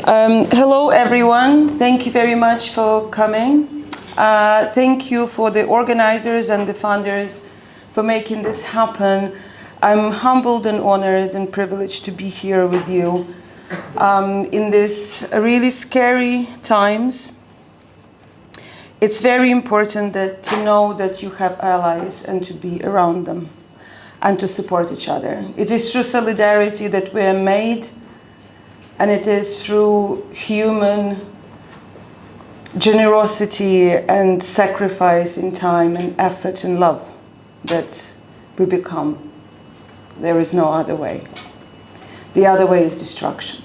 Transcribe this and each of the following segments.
Hello everyone, thank you very much for coming. Thank you for the organizers and the funders for making this happen. I'm humbled and honored and privileged to be here with you in this really scary times. It's very important to know that you have allies and to be around them and to support each other. It is through solidarity that we are made, and it is through human generosity and sacrifice in time and effort and love that we become. There is no other way. The other way is destruction.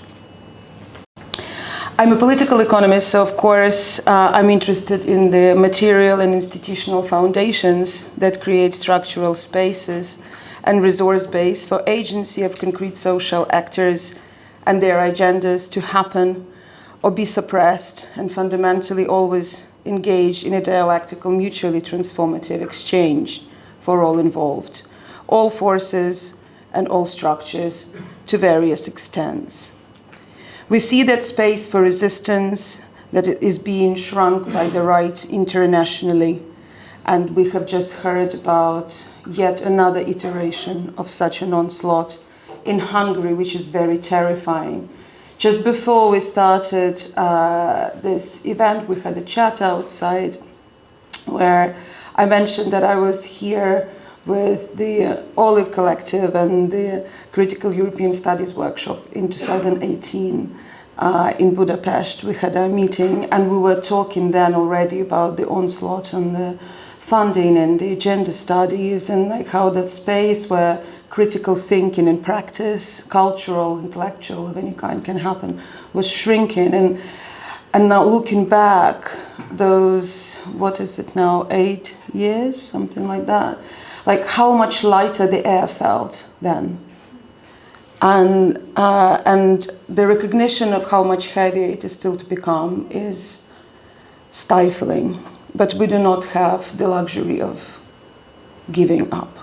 I'm a political economist, so of course I'm interested in the material and institutional foundations that create structural spaces and resource base for agency of concrete social actors and their agendas to happen or be suppressed, and fundamentally always engaged in a dialectical, mutually transformative exchange for all involved, all forces and all structures to various extents. We see that space for resistance that is being shrunk by the right internationally, and we have just heard about yet another iteration of such an onslaught in Hungary, which is very terrifying. Just before we started this event, we had a chat outside where I mentioned that I was here with the Olive Collective and the Critical European Studies workshop in 2018 in Budapest. We had a meeting and we were talking then already about the onslaught on the funding and the gender studies, and like how that space where critical thinking and practice, cultural, intellectual of any kind can happen, was shrinking. And now looking back, those, what is it now, 8 years, something like that, like how much lighter the air felt then. And the recognition of how much heavier it is still to become is stifling. But we do not have the luxury of giving up.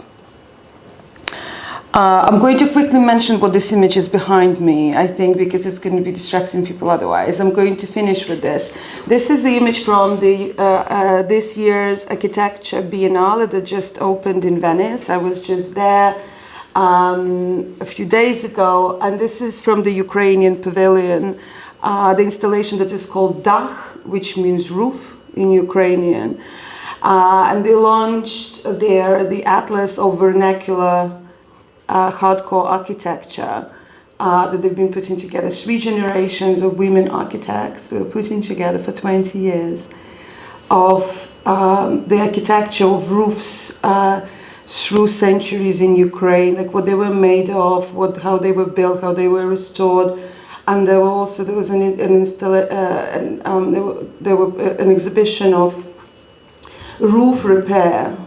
I'm going to quickly mention what this image is behind me, I think, because it's going to be distracting people otherwise. I'm going to finish with this. This is the image from the this year's Architecture Biennale that just opened in Venice. I was just there a few days ago, and this is from the Ukrainian pavilion, the installation that is called Drei, which means roof in Ukrainian. And they launched there the Atlas of Vernacular hardcore architecture that they've been putting together. 3 generations of women architects they were putting together for 20 years of the architecture of roofs through centuries in Ukraine, like what they were made of, how they were built, how they were restored. And there was an exhibition of roof repair,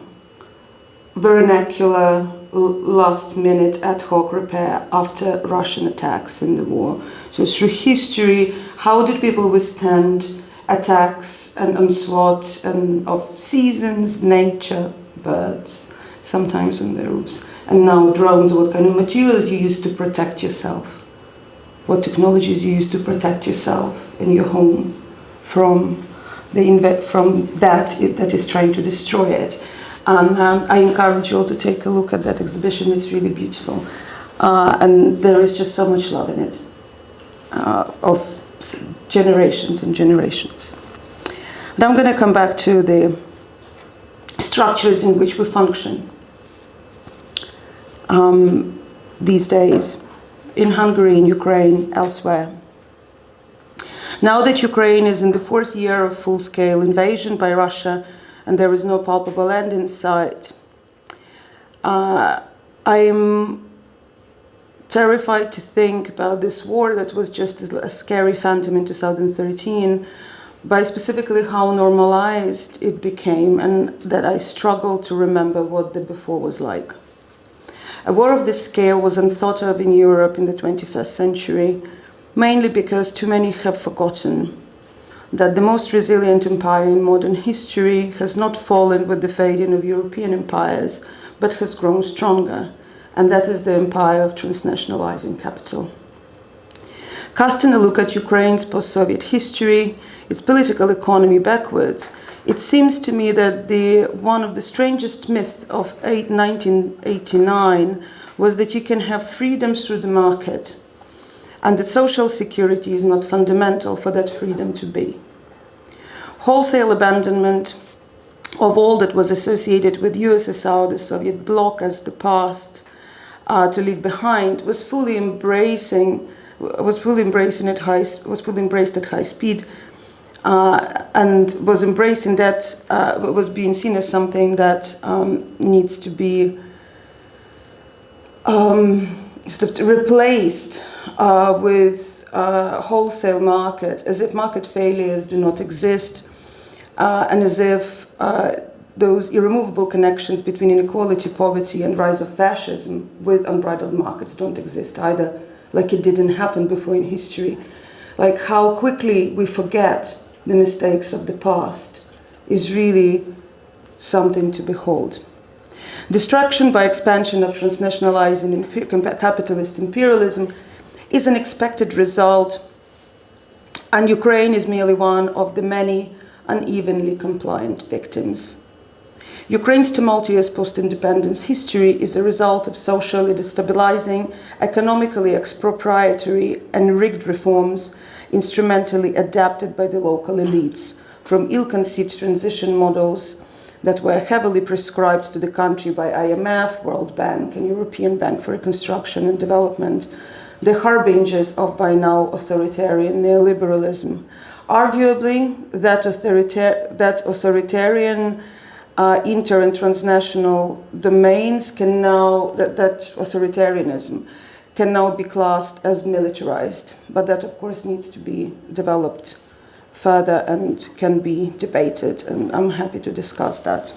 vernacular, last-minute ad hoc repair after Russian attacks in the war. So through history, how did people withstand attacks and onslaught and of seasons, nature, birds, sometimes on their roofs, and now drones, what kind of materials you use to protect yourself. What technologies you use to protect yourself in your home from that is trying to destroy it. And I encourage you all to take a look at that exhibition. It's really beautiful. And there is just so much love in it, of generations and generations. But I'm going to come back to the structures in which we function these days. In Hungary, in Ukraine, elsewhere. Now that Ukraine is in the 4th year of full-scale invasion by Russia and there is no palpable end in sight, I'm terrified to think about this war that was just a scary phantom in 2013, by specifically how normalized it became, and that I struggle to remember what the before was like. A war of this scale was unthought of in Europe in the 21st century, mainly because too many have forgotten that the most resilient empire in modern history has not fallen with the fading of European empires, but has grown stronger, and that is the empire of transnationalizing capital. Casting a look at Ukraine's post-Soviet history, its political economy backwards, it seems to me that one of the strangest myths of 1989 was that you can have freedoms through the market and that social security is not fundamental for that freedom to be. Wholesale abandonment of all that was associated with USSR, the Soviet bloc as the past to leave behind, was fully embraced at high speed, and was embracing that, was being seen as something that needs to be sort of replaced with wholesale market, as if market failures do not exist, and as if those irremovable connections between inequality, poverty, and rise of fascism with unbridled markets don't exist either, like it didn't happen before in history. Like how quickly we forget the mistakes of the past is really something to behold. Destruction by expansion of transnationalizing capitalist imperialism is an expected result, and Ukraine is merely one of the many unevenly compliant victims. Ukraine's tumultuous post-independence history is a result of socially destabilizing, economically expropriatory, and rigged reforms instrumentally adapted by the local elites, from ill-conceived transition models that were heavily prescribed to the country by IMF, World Bank, and European Bank for Reconstruction and Development, the harbingers of by now authoritarian neoliberalism. Arguably, that authoritarian inter and transnational domains can now, that authoritarianism can now be classed as militarized, but that of course needs to be developed further and can be debated, and I'm happy to discuss that.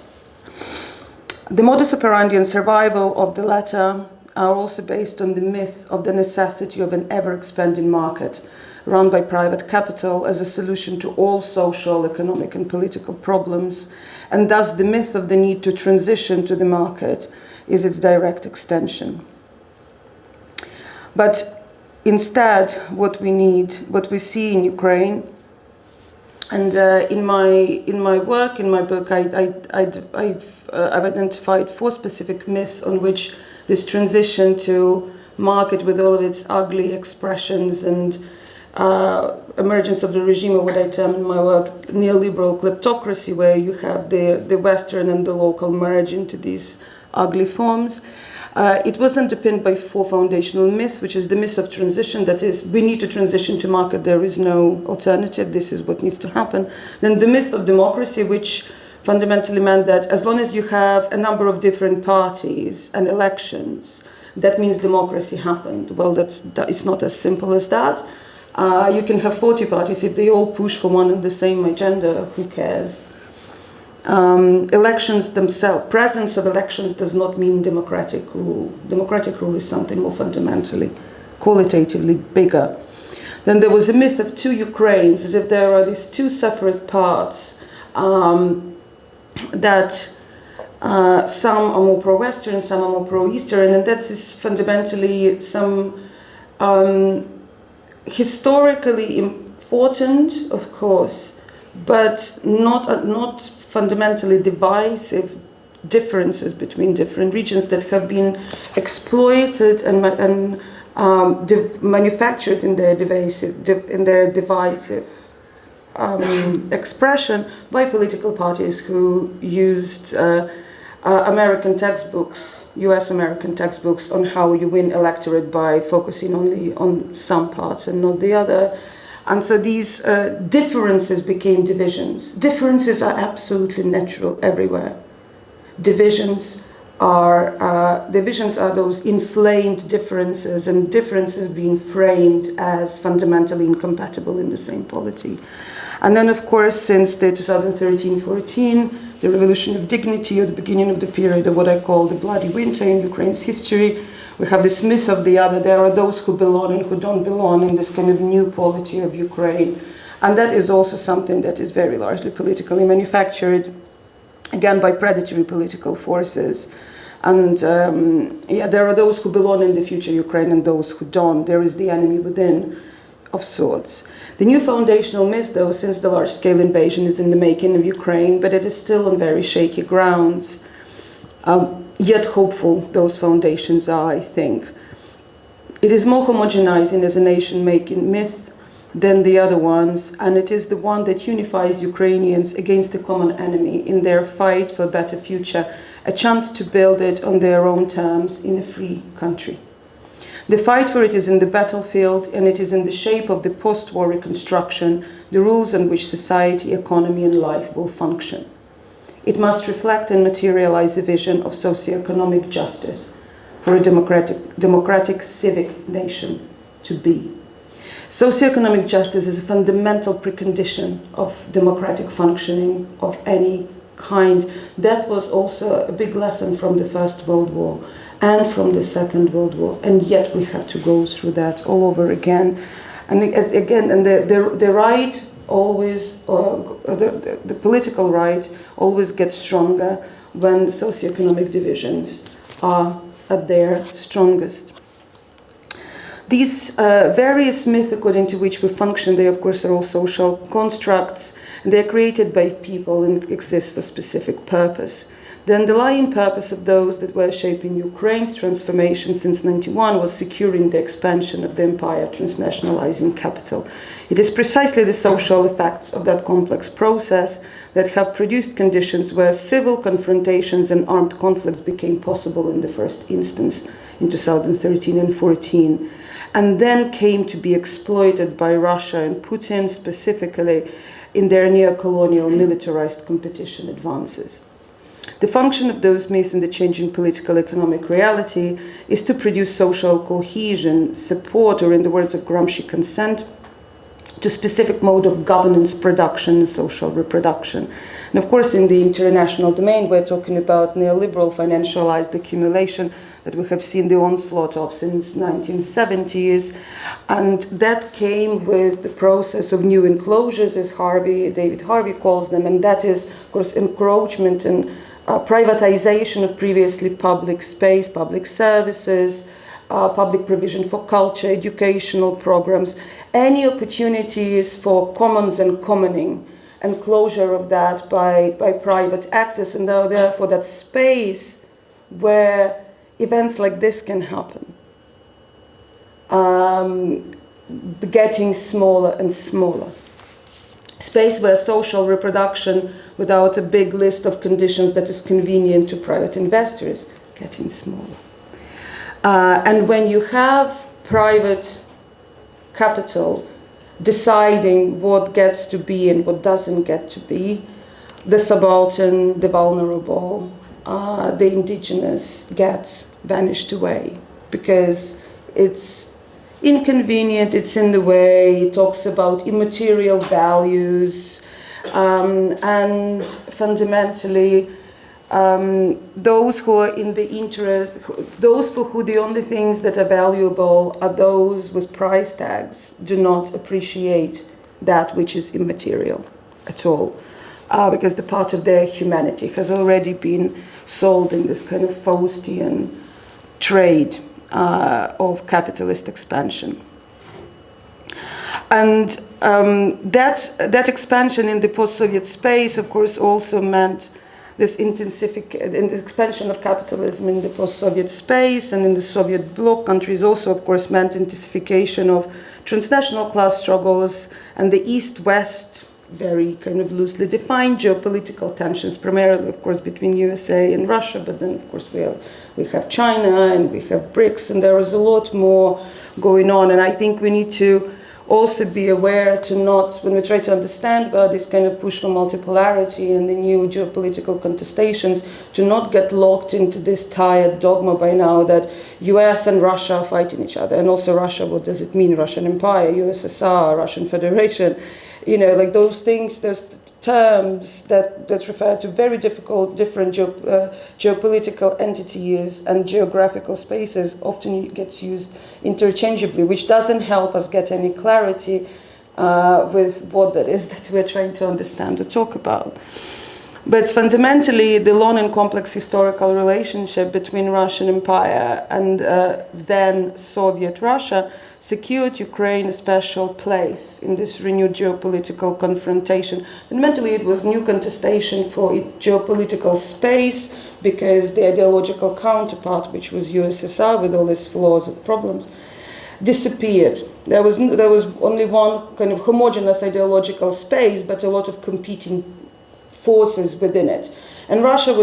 The modus operandi and survival of the latter are also based on the myth of the necessity of an ever-expanding market run by private capital as a solution to all social, economic, and political problems, and thus the myth of the need to transition to the market is its direct extension. But instead, what we see in Ukraine, and in my work, in my book, I've identified 4 specific myths on which this transition to market, with all of its ugly expressions and emergence of the regime, or what I term in my work neoliberal kleptocracy, where you have the Western and the local merge into these ugly forms. It was underpinned by 4 foundational myths, which is the myth of transition, that is, we need to transition to market, there is no alternative, this is what needs to happen. Then the myth of democracy, which fundamentally meant that as long as you have a number of different parties and elections, that means democracy happened. Well, it's not as simple as that. You can have 40 parties, if they all push for one and the same agenda, who cares? Elections themselves, presence of elections does not mean democratic rule. Democratic rule is something more fundamentally, qualitatively bigger. Then there was a myth of 2 Ukraines, as if there are these 2 separate parts that some are more pro-Western, some are more pro-Eastern, and that is fundamentally some historically important, of course, but not fundamentally divisive differences between different regions that have been exploited and manufactured in their divisive expression by political parties who used American textbooks, US American textbooks, on how you win electorate by focusing only on some parts and not the other. And so these differences became divisions. Differences are absolutely natural everywhere. Divisions are those inflamed differences, and differences being framed as fundamentally incompatible in the same polity. And then, of course, since the 2013-14, the revolution of dignity, or the beginning of the period of what I call the bloody winter in Ukraine's history, we have this myth of the other. There are those who belong and who don't belong in this kind of new polity of Ukraine. And that is also something that is very largely politically manufactured, again, by predatory political forces. And there are those who belong in the future Ukraine and those who don't. There is the enemy within. of sorts. The new foundational myth, though, since the large-scale invasion is in the making of Ukraine, but it is still on very shaky grounds. Yet hopeful those foundations are, I think. It is more homogenizing as a nation-making myth than the other ones, and it is the one that unifies Ukrainians against a common enemy in their fight for a better future, a chance to build it on their own terms in a free country. The fight for it is in the battlefield, and it is in the shape of the post-war reconstruction, the rules on which society, economy, and life will function. It must reflect and materialize a vision of socioeconomic justice for a democratic civic nation to be. Socioeconomic justice is a fundamental precondition of democratic functioning of any kind. That was also a big lesson from the First World War and from the Second World War, and yet we have to go through that all over again. And again, and the right always, the political right always gets stronger when the socioeconomic divisions are at their strongest. These various myths according to which we function, they of course are all social constructs, and they're created by people and exist for specific purpose. The underlying purpose of those that were shaping Ukraine's transformation since 1991 was securing the expansion of the empire, transnationalizing capital. It is precisely the social effects of that complex process that have produced conditions where civil confrontations and armed conflicts became possible in the first instance in 2013 and 14, and then came to be exploited by Russia and Putin specifically in their neo-colonial militarized competition advances. The function of those myths in the changing political economic reality is to produce social cohesion, support, or in the words of Gramsci, consent to specific mode of governance, production, and social reproduction. And of course, in the international domain, we're talking about neoliberal financialized accumulation that we have seen the onslaught of since 1970s, and that came with the process of new enclosures, as David Harvey calls them, and that is, of course, encroachment and privatization of previously public space, public services, public provision for culture, educational programs, any opportunities for commons and commoning, and closure of that by private actors, and therefore that space where events like this can happen, getting smaller and smaller. Space where social reproduction without a big list of conditions that is convenient to private investors getting smaller. And when you have private capital deciding what gets to be and what doesn't get to be, the subaltern, the vulnerable, the indigenous gets vanished away because it's inconvenient, it's in the way, it talks about immaterial values, and fundamentally those who are in the interest, those for who the only things that are valuable are those with price tags, do not appreciate that which is immaterial at all, because the part of their humanity has already been sold in this kind of Faustian trade of capitalist expansion. And that expansion in the post-Soviet space, of course, also meant this expansion of capitalism in the post-Soviet space and in the Soviet bloc countries also, of course, meant intensification of transnational class struggles and the East-West, very kind of loosely defined geopolitical tensions, primarily, of course, between USA and Russia, but then, of course, we have China and we have BRICS, and there is a lot more going on. And I think we need to also be aware to not, when we try to understand about this kind of push for multipolarity and the new geopolitical contestations, to not get locked into this tired dogma by now that US and Russia are fighting each other. And also Russia, what does it mean? Russian Empire, USSR, Russian Federation, you know, like those things, those terms that refer to very different geopolitical entities and geographical spaces often gets used interchangeably, which doesn't help us get any clarity with what that is that we're trying to understand or talk about. But fundamentally, the long and complex historical relationship between Russian Empire and then Soviet Russia secured Ukraine a special place in this renewed geopolitical confrontation. Fundamentally, it was new contestation for geopolitical space because the ideological counterpart, which was USSR with all its flaws and problems, disappeared. There was only one kind of homogeneous ideological space, but a lot of competing forces within it. And Russian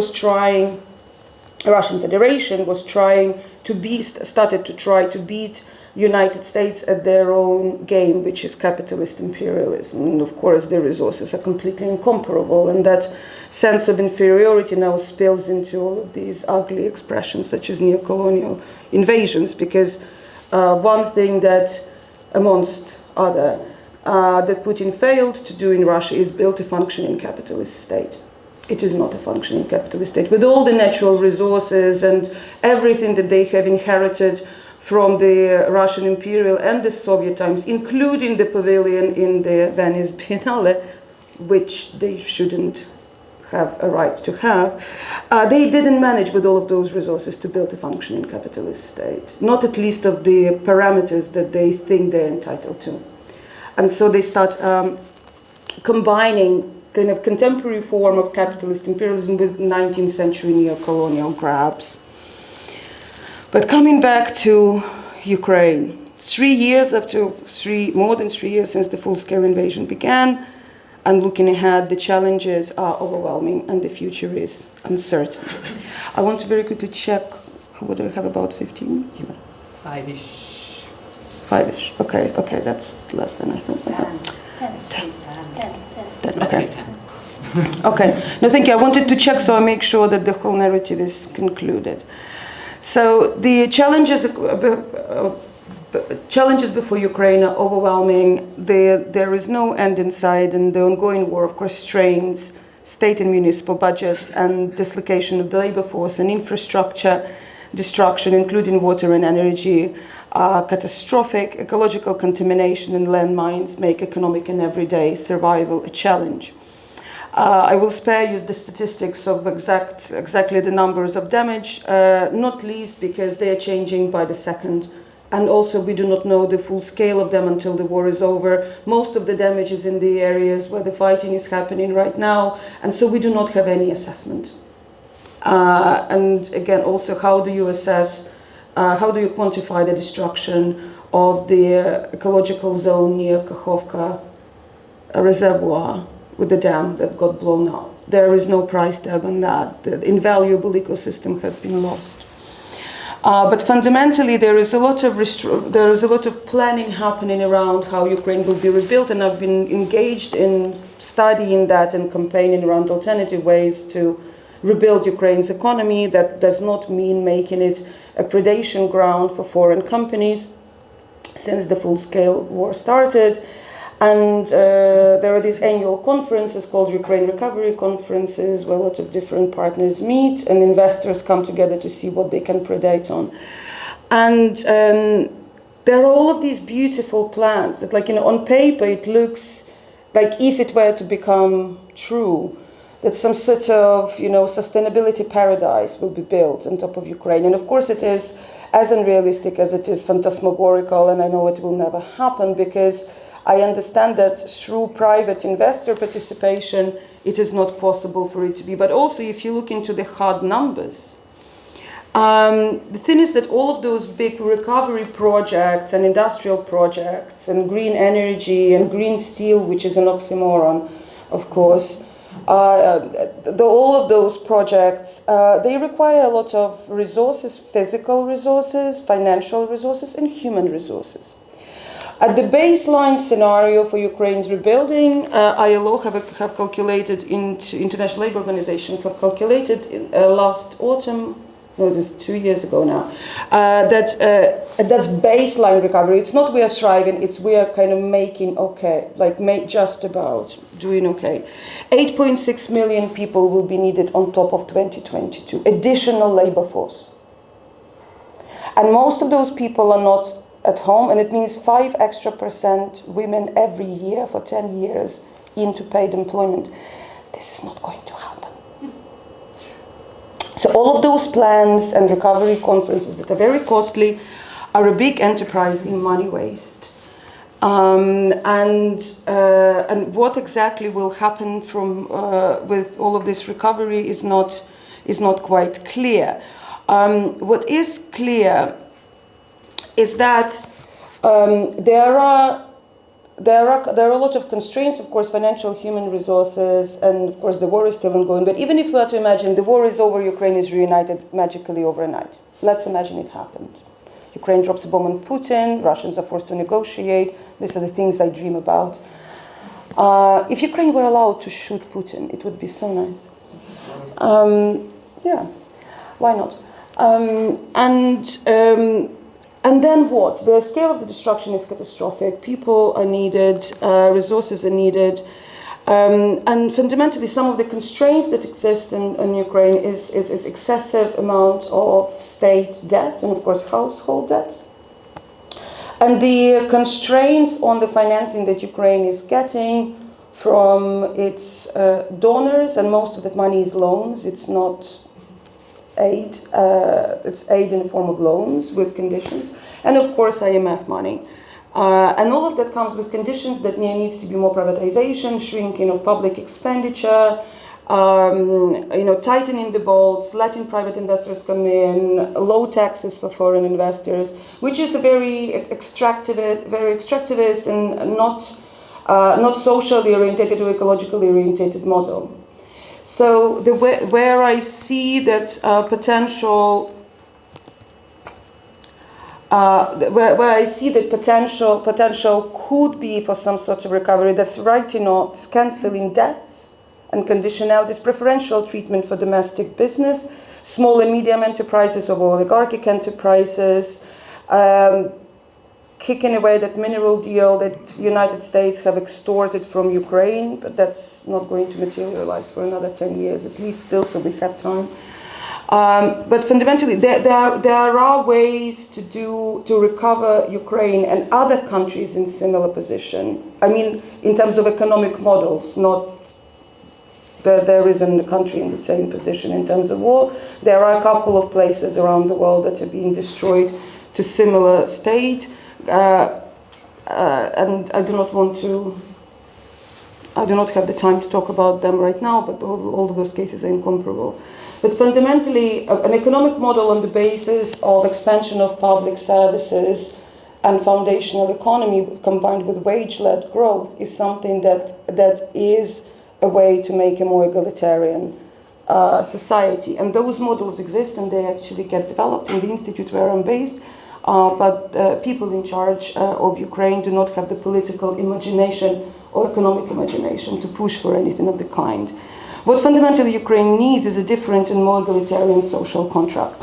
Federation was trying to started to try to beat United States at their own game, which is capitalist imperialism. And of course, their resources are completely incomparable, and that sense of inferiority now spills into all of these ugly expressions, such as neo-colonial invasions, because one thing that, amongst other, that Putin failed to do in Russia is build a functioning capitalist state. It is not a functioning capitalist state. With all the natural resources and everything that they have inherited from the Russian imperial and the Soviet times, including the pavilion in the Venice Biennale, which they shouldn't have a right to have, they didn't manage with all of those resources to build a functioning capitalist state, not at least of the parameters that they think they're entitled to. And so they start combining kind of contemporary form of capitalist imperialism with 19th century neo-colonial grabs. But coming back to Ukraine, more than 3 years since the full-scale invasion began, and looking ahead, the challenges are overwhelming and the future is uncertain. I want to very quickly check, what do we have, about 15? Five-ish. Five-ish, okay, that's less than I think. 10. Let's say 10. Okay, no, thank you. I wanted to check so I make sure that the whole narrative is concluded. So the challenges before Ukraine are overwhelming. There is no end in sight, and the ongoing war, of course, strains state and municipal budgets and dislocation of the labor force and infrastructure destruction, including water and energy, catastrophic ecological contamination and landmines make economic and everyday survival a challenge. I will spare you the statistics of exactly the numbers of damage, not least because they are changing by the second. And also we do not know the full scale of them until the war is over. Most of the damage is in the areas where the fighting is happening right now, and so we do not have any assessment. And again, also how do you assess, how do you quantify the destruction of the ecological zone near Kakhovka reservoir with the dam that got blown up? There is no price tag on that. The invaluable ecosystem has been lost. But fundamentally, there is a lot of planning happening around how Ukraine will be rebuilt, and I've been engaged in studying that and campaigning around alternative ways to rebuild Ukraine's economy. That does not mean making it a predation ground for foreign companies since the full-scale war started. And there are these annual conferences called Ukraine Recovery Conferences, where a lot of different partners meet and investors come together to see what they can predate on. And there are all of these beautiful plans that, like, on paper, it looks like if it were to become true, that some sort of, sustainability paradise will be built on top of Ukraine. And of course, it is as unrealistic as it is phantasmagorical, and I know it will never happen because I understand that through private investor participation, it is not possible for it to be. But also, if you look into the hard numbers, the thing is that all of those big recovery projects and industrial projects and green energy and green steel, which is an oxymoron, of course, all of those projects, they require a lot of resources, physical resources, financial resources, and human resources. At the baseline scenario for Ukraine's rebuilding, ILO have calculated, International Labour Organization have calculated last autumn, no, it was 2 years ago now, that's baseline recovery. It's not we are thriving, it's we are kind of making okay, just about doing okay. 8.6 million people will be needed on top of 2022, additional labor force. And most of those people are not at home, and it means 5% extra women every year for 10 years into paid employment. This is not going to happen. So all of those plans and recovery conferences that are very costly are a big enterprise in money waste. And what exactly will happen from with all of this recovery is not quite clear. What is clear is that there are a lot of constraints, of course, financial, human resources, and of course the war is still ongoing. But even if we were to imagine the war is over, Ukraine is reunited magically overnight. Let's imagine it happened. Ukraine drops a bomb on Putin, Russians are forced to negotiate. These are the things I dream about. If Ukraine were allowed to shoot Putin, it would be so nice. Yeah, why not? And then what? The scale of the destruction is catastrophic. People are needed, resources are needed. And fundamentally, some of the constraints that exist in Ukraine is excessive amount of state debt and, of course, household debt. And the constraints on the financing that Ukraine is getting from its donors, and most of that money is loans, it's not aid, it's aid in the form of loans with conditions, and of course IMF money. And all of that comes with conditions that there needs to be more privatization, shrinking of public expenditure, tightening the bolts, letting private investors come in, low taxes for foreign investors, which is a very extractivist and not socially oriented or ecologically oriented model. So where I see that potential. Where I see that potential could be for some sort of recovery, that's writing off, cancelling debts and conditionalities, preferential treatment for domestic business, small and medium enterprises of oligarchic enterprises, kicking away that mineral deal that United States have extorted from Ukraine, but that's not going to materialize for another 10 years at least still, so we have time. But fundamentally, there are ways to recover Ukraine and other countries in similar position. I mean, in terms of economic models, not that there isn't a country in the same position in terms of war. There are a couple of places around the world that are being destroyed to similar state, and I do not have the time to talk about them right now, but all of those cases are incomparable. But fundamentally, an economic model on the basis of expansion of public services and foundational economy combined with wage-led growth is something that is a way to make a more egalitarian society. And those models exist and they actually get developed in the institute where I'm based, but people in charge of Ukraine do not have the political imagination or economic imagination to push for anything of the kind. What fundamentally Ukraine needs is a different and more egalitarian social contract.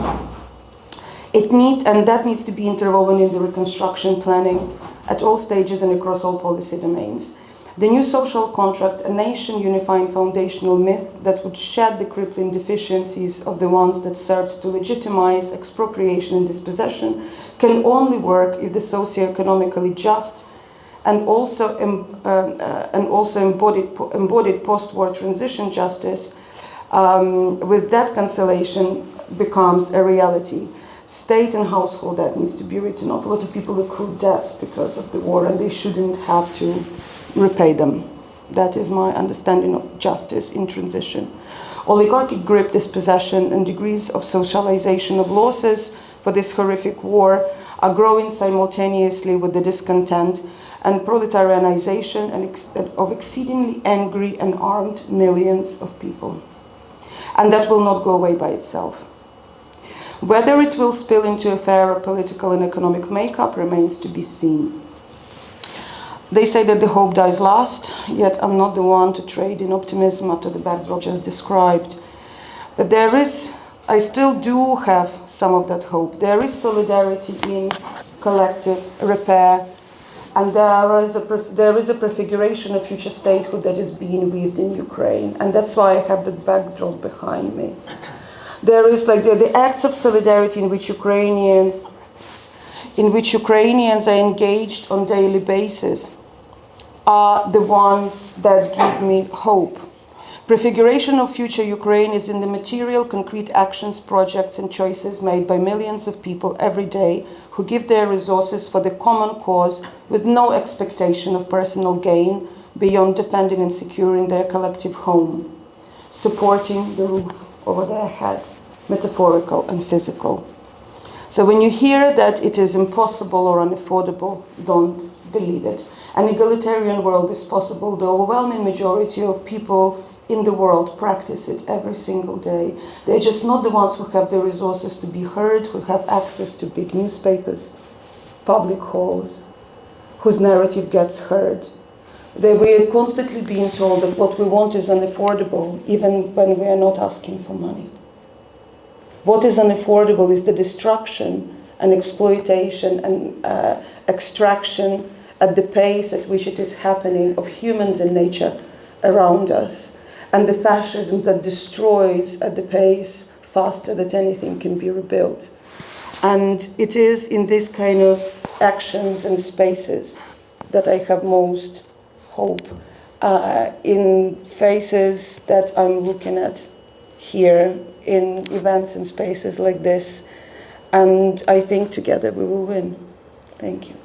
And that needs to be interwoven in the reconstruction planning at all stages and across all policy domains. The new social contract, a nation unifying foundational myth that would shed the crippling deficiencies of the ones that served to legitimize expropriation and dispossession, can only work if the socio-economically just and also embodied post-war transition justice, with that cancellation becomes a reality. State and household debt needs to be written off. A lot of people accrue debts because of the war and they shouldn't have to repay them. That is my understanding of justice in transition. Oligarchic grip, dispossession, and degrees of socialization of losses for this horrific war are growing simultaneously with the discontent and proletarianization of exceedingly angry and armed millions of people. And that will not go away by itself. Whether it will spill into a fairer political and economic makeup remains to be seen. They say that the hope dies last, yet I'm not the one to trade in optimism after the backdrop just described. But I still do have some of that hope. There is solidarity in collective repair, and there is a prefiguration of future statehood that is being weaved in Ukraine, and that's why I have that backdrop behind me. There is like the acts of solidarity in which Ukrainians are engaged on a daily basis are the ones that give me hope. Prefiguration of future Ukraine is in the material, concrete actions, projects, and choices made by millions of people every day who give their resources for the common cause with no expectation of personal gain beyond defending and securing their collective home, supporting the roof over their head, metaphorical and physical. So when you hear that it is impossible or unaffordable, don't believe it. An egalitarian world is possible. The overwhelming majority of people in the world practice it every single day. They're just not the ones who have the resources to be heard, who have access to big newspapers, public halls, whose narrative gets heard. We are constantly being told that what we want is unaffordable, even when we are not asking for money. What is unaffordable is the destruction and exploitation and extraction at the pace at which it is happening of humans and nature around us, and the fascism that destroys at the pace faster than anything can be rebuilt. And it is in this kind of actions and spaces that I have most hope, in faces that I'm looking at here, in events and spaces like this. And I think together we will win. Thank you.